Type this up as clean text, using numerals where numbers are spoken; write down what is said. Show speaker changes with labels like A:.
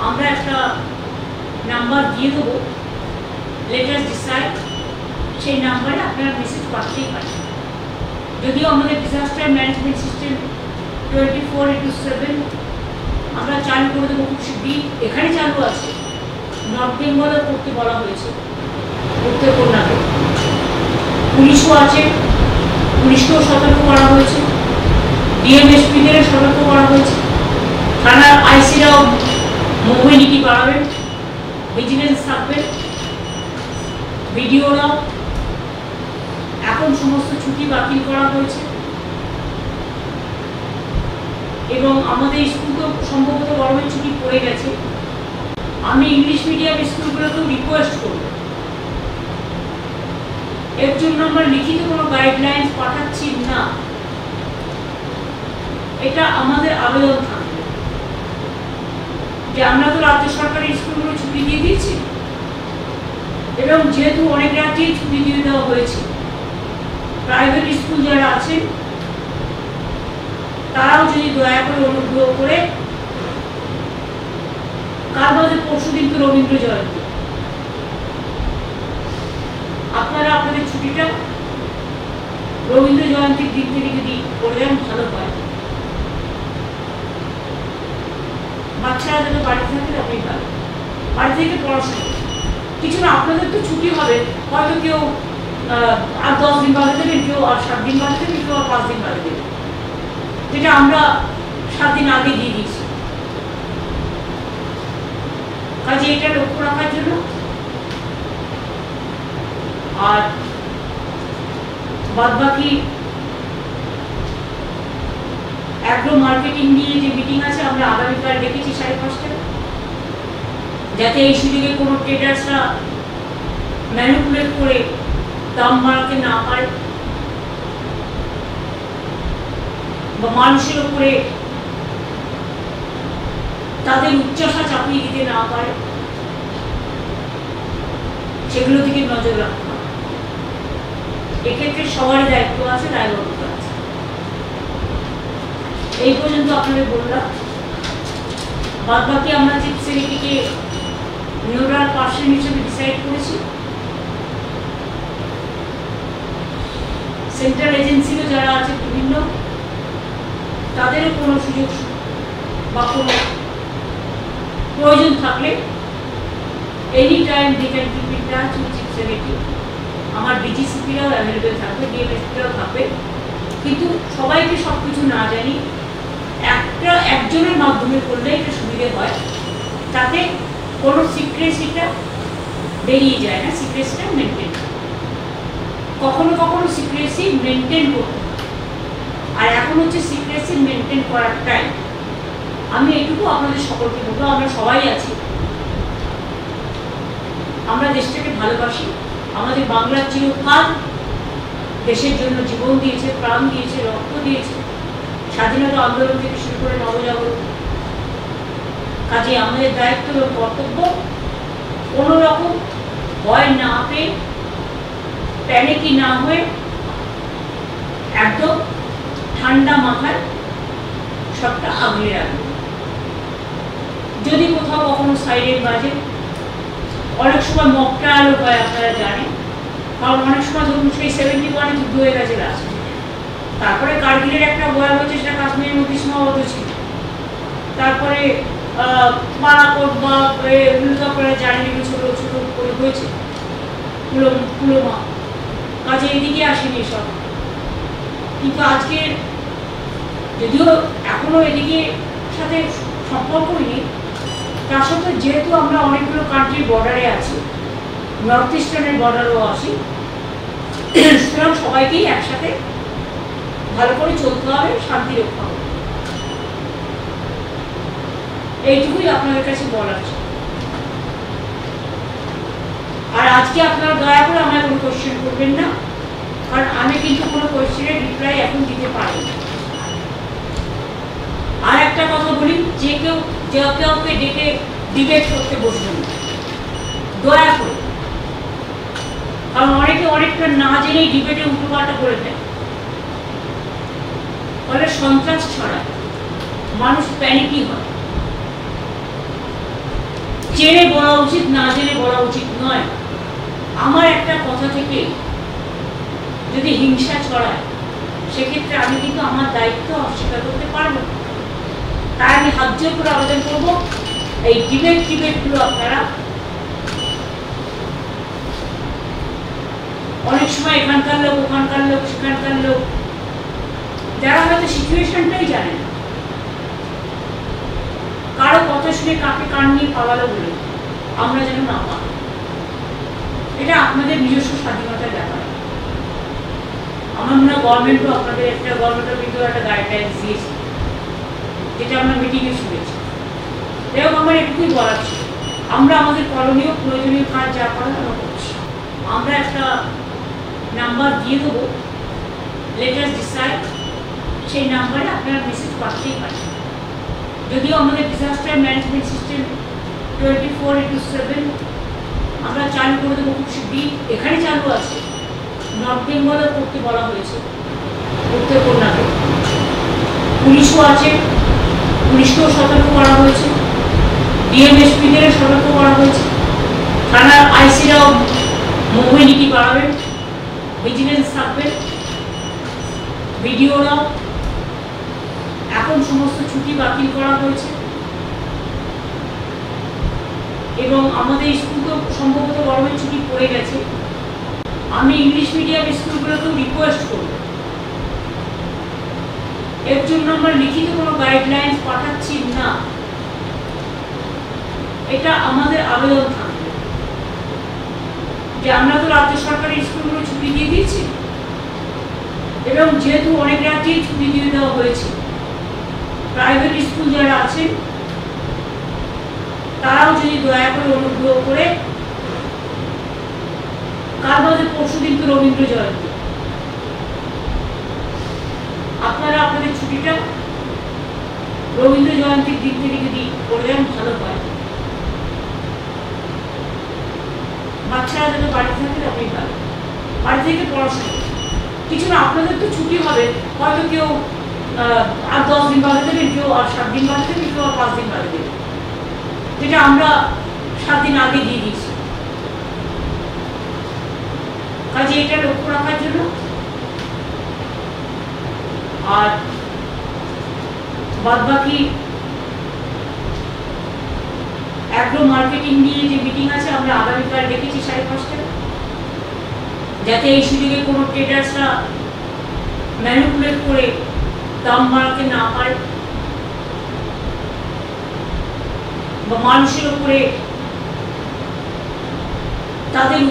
A: আমরা একটা নাম্বার দিয়ে দেবো, লেট আস ডিসাইড, সেই নাম্বারে আপনারা মেসেজ পাঠাতেই পারেন। যদিও আমাদের ডিজাস্টার ম্যানেজমেন্ট সিস্টেম 24/7 আমরা চালু করে দেবো খুব শীঘ্রই। এখানে চালু আছে, নর্থ বেঙ্গলও করতে বলা হয়েছে, করতে কন্যাকে। পুলিশও আছে, পুলিশকেও সতর্ক করা হয়েছে, ডিএমএসপিদের সতর্ক করা হয়েছে, থানার আইসিরাও মোবিলিটি বাড়াবেন, ভিজিলেন্স থাকবেন, ভিডিওরাও। এখন সমস্ত ছুটি বাতিল করা হয়েছে এবং আমাদের স্কুল তো সম্ভবত গরমের ছুটি পড়ে গেছে। আমি ইংলিশ মিডিয়াম স্কুলগুলোকেও রিকোয়েস্ট করব, এর জন্য আমরা লিখিত কোনো গাইডলাইন্স পাঠাচ্ছি না, এটা আমাদের আবেদন থাকবে যে আমরা তো রাজ্য সরকারের স্কুলগুলো ছুটি দিয়ে দিয়েছি এবং যেহেতু অনেক রাজ্যেই ছুটি দিয়ে দেওয়া হয়েছে, প্রাইভেট স্কুল যারা আছেন তারাও যদি দয়া করে অনুগ্রহ করে, কাল বাদে পরশু দিন তো রবীন্দ্র জয়ন্তী, আপনারা আপনাদের ছুটিটা রবীন্দ্র জয়ন্তীর দিক থেকে যদি করে দেন ভালো হয়। বাচ্চারা যাতে বাড়ি থাকে আপনি ভালো, বাড়ি থেকে পড়াশোনা কিছু না, আপনাদের তো ছুটি হবে, হয়তো কেউ আর 10 দিন বাদে দেবেন, কেউ আর 7 দিন বাদে দেবেন, কেউ আর 5 দিন বাদে দেবেন, যেটা আমরা 7 দিন আগে দিয়ে দিচ্ছি। কাজে এটা লক্ষ্য রাখার জন্য। আর বাদ বাকি অ্যাগ্রো মার্কেটিং নিয়ে যে মিটিং আছে আমরা আগামীকাল ডেকেছি 5:30টায়, যাতে এই সুযোগে কোনো ট্রেডার্সরা ম্যানিপুলেট করে দাম বাড়াতে না পারে বা মানুষের উপরে তাদের উচ্চাসা চাপিয়ে দিতে না পারে, সেগুলো দিকে নজর রাখতে হবে। এক্ষেত্রে সবারই দায়িত্ব আছে, দায়বদ্ধতা আছে। এই পর্যন্ত আপনাদের বললাম। বাদ বাকি আমরা যে ছেলেটিকে নিউরাল পার্সন হিসেবে ডিসাইড করেছি, সেন্ট্রাল এজেন্সিরও যারা আছে বিভিন্ন, তাদেরও কোনো সুযোগ বা কোনো প্রয়োজন থাকলে any time they can keep in touch with chief secretary. আমার ডিজিসিপিরাও অ্যাভেলেবেল থাকবে, ডিএমএসপিরাও থাকবে, কিন্তু সবাইকে সব কিছু না জানি একজনের মাধ্যমে করলে এটা সুবিধে হয়, তাতে কোনো সিক্রেসিটা বেরিয়ে যায় না, সিক্রেসিটা মেনটেন। কখনো কখনো সিক্রেসি মেনটেন করতে হয়, আর এখন হচ্ছে সিক্রেসি মেনটেন করার টাইম। আমি এটুকু আপনাদের সকলকে বলবো, আমরা সবাই আছি, আমরা দেশটাকে ভালোবাসি, আমাদের বাংলার চিরকাল দেশের জন্য জীবন দিয়েছে, প্রাণ দিয়েছে, রক্ত দিয়েছে, স্বাধীনতা আন্দোলন থেকে শুরু করে নবজাগরণ। কাজে আমাদের দায়িত্ব এবং কর্তব্য কোনো রকম ভয় না পেয়ে, প্যানিকি না হয়ে, একদম ঠান্ডা মাথায় সবটা আগলে রাখবে। যদি কোথাও কখনো সাইরেন বাজে, অনেক সময় মক ট্রায়ালও হয়, আপনারা জানেন, কারণ অনেক সময় ধরুন সেই 71 যুদ্ধ হয়ে গেছে লাস্ট, তারপরে কার্গিলের একটা বয়া হয়েছে, সেটা কাশ্মীরের মধ্যে সীমাবদ্ধ ছিল, তারপরে বালাকোট বা এগুলো তো আপনারা জানেন, এগুলো ছোটো ছোটো করে হয়েছে, পুলওয়ামা। কাজে এদিকে আসেনি সব, কিন্তু আজকে যদিও এখনো এদিকে সাথে সম্পর্কই নেই, তার সাথে যেহেতু আমরা অনেকগুলো কান্ট্রির বর্ডারে আছি, নর্থ ইস্টার্নের বর্ডারও আছি, সুতরাং সবাইকেই একসাথে ভালো করে চলতে হবে, শান্তি রক্ষা হবে। এইটুকুই আপনাদের কাছে বলার ছিল। আর আজকে আপনারা দয়া করে আমায় কোনো কোয়েশ্চেন করবেন না, কারণ আমি কিন্তু কোনো কোয়েশ্চেনের রিপ্লাই এখন দিতে পারি না। আর একটা কথা বলি, যে কাউকে ডেকে ডিবেট করতে বসবেন না, দয়া করে, কারণ অনেকে অনেকটা না জেনেই ডিবেটে উল্টোপাল্টা করে দেয়, ফলে সন্ত্রাস ছড়ায়, মানুষ প্যানিকই হয়। জেনে বলা উচিত, না জেনে বলা উচিত নয়। আমার একটা কথা থেকে যদি হিংসা ছড়ায়, সেক্ষেত্রে আমি কিন্তু আমার দায়িত্ব অস্বীকার করতে পারবো। তাই আমি হাত জোর করে আবেদন করবো, এই ডিবেটগুলো আপনারা অনেক সময় এখানকার লোক, ওখানকার লোক, সেখানকার লোক, যারা হয়তো সিচুয়েশনটাই জানে না, কারো কথা শুনে কাকে কান নিয়ে পালালো বলে আমরা যেন না পাই। এটা আপনাদের নিজস্ব স্বাধীনতার ব্যাপার। আমার মনে হয় গভর্নমেন্টও আপনাদের গভর্নমেন্টের কিন্তু একটা গাইডলাইন্স দিয়েছে, যেটা আমরা মিটিংয়ে শুনেছি। এবং আমার একটুই বলার ছিল, আমরা আমাদের করণীয় প্রয়োজনীয় কাজ যা করার আমরা করছি। আমরা একটা নাম্বার দিয়ে দেবো, লেট আস ডিসাইড, সেই নাম্বারে আপনারা মেসেজ পাঠাতেই পারেন। যদিও আমাদের ডিজাস্টার ম্যানেজমেন্ট সিস্টেম 24/7 আমরা চালু করে দেবো খুব শীঘ্রই। এখানে চালু আছে, নর্থ বেঙ্গলও করতে বলা হয়েছে, করতে কন্যাকে। পুলিশও আছে, পুলিশকেও সতর্ক করা হয়েছে, ডিএমএসপিদেরও সতর্ক করা হয়েছে, থানার আইসিরাও মোবিলিটি বাড়াবেন, ভিজিলেন্স থাকবেন, ভিডিওরাও। এখন সমস্ত ছুটি বাতিল করা হয়েছে এবং আমাদের স্কুল তো সম্ভবত গরমের ছুটি পড়ে গেছে। আমি ইংলিশ মিডিয়াম স্কুলগুলোকেও রিকোয়েস্ট করব, এর জন্য আমরা লিখিত কোনো গাইডলাইন্স পাঠাচ্ছি না, এটা আমাদের আবেদন থাকবে যে আমরা তো রাজ্য সরকারের স্কুলগুলো ছুটি দিয়ে দিয়েছি, এবং যেহেতু অনেক রাজ্যেই ছুটি দিয়ে দেওয়া হয়েছে, প্রাইভেট স্কুল যারা আছেন তারাও যদি দয়া করে অনুগ্রহ করে, কাল বাদে পরশু দিন তো রবীন্দ্র জয়ন্তী, আপনারা আপনাদের ছুটিটা রবীন্দ্র জয়ন্তীর দিক থেকে যদি করে দেন ভালো হয়। বাচ্চারা যাতে বাড়িতে থাকে তবেই ভালো, বাড়ি থেকে পড়াশোনা কিছু না। আপনাদের তো ছুটি হবে, হয়তো কেউ আর 10 দিন বাদে দেবেন, কেউ আর 7 দিন বাদে দেবেন, কেউ আর 5 দিন বাদে দেবেন, যেটা আমরা 7 দিন আগে দিয়ে দিয়েছি। কাজে এটা লক্ষ্য রাখার জন্য। আর বাদ বাকি অ্যাগ্রো মার্কেটিং নিয়ে যে মিটিং আছে, আমরা আগামীকাল ডেকেছি 5:30টায়, যাতে এই সুযোগে কোনো ট্রেডার্সরা ম্যানিপুলেট করে দাম বাড়াতে না পারে বা মানুষের উপরে তাদের